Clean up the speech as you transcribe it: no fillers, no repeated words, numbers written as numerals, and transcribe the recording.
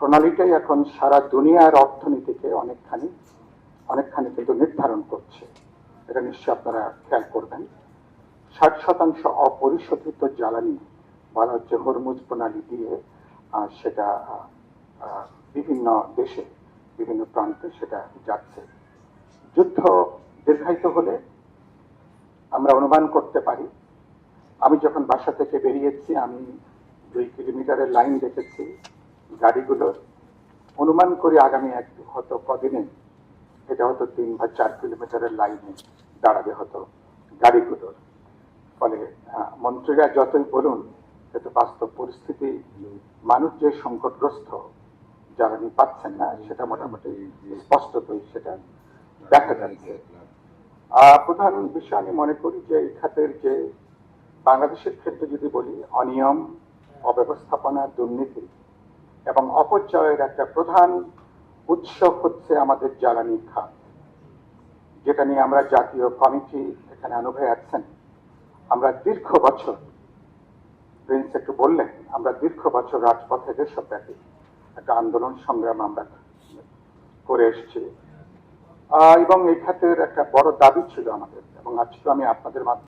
প্রণালীটাই এখন সারা দুনিয়ার অর্থনীতিকে অনেকখানি কিন্তু নির্ধারণ করছে। এটা নিশ্চয়ই আপনারা খেয়াল করবেন। 60% অপরিশোধিত জ্বালানি বলা হচ্ছে হরমুজ প্রণালী দিয়ে সেটা বিভিন্ন দেশে বিভিন্ন প্রান্তে সেটা যাচ্ছে। যুদ্ধ দীর্ঘায়িত হলে আমরা অনুমান করতে পারি। আমি যখন বাসা থেকে বেরিয়েছি আমি 2 কিলোমিটারের লাইন দেখেছি গাড়িগুলোর। অনুমান করি আগামী হয়তো কদিনে এটা হয়তো 3 বা 4 কিলোমিটারের লাইনে দাঁড়াবে হতো গাড়িগুলোর। ফলে মন্ত্রীরা যতই বলুন কিন্তু বাস্তব পরিস্থিতি মানুষ যে সংকটগ্রস্ত জ্বালানি পাচ্ছেন না সেটা মোটামুটি স্পষ্টতই সেটা দেখা যাচ্ছে। প্রধান বিষয় আমি মনে করি যে এই খাতের যে বাংলাদেশের ক্ষেত্রে যদি বলি অনিয়ম, অব্যবস্থাপনা, দুর্নীতি এবং অপচয়ের একটা প্রধান উৎস হচ্ছে আমাদের জ্বালানি খাত, যেটা নিয়ে আমরা জাতীয় কমিটি এখানে আনুভাই আছেন। আমরা দীর্ঘ বছর, প্রিন্স একটু বললেন, আমরা দীর্ঘ বছর রাজপথে দেশব্যাপী একটা আন্দোলন সংগ্রাম আমরা করে এসেছি এবং এই খাতের একটা বড় দাবি ছিল আমাদের, এবং আজকে আমি আপনাদের মাধ্যমে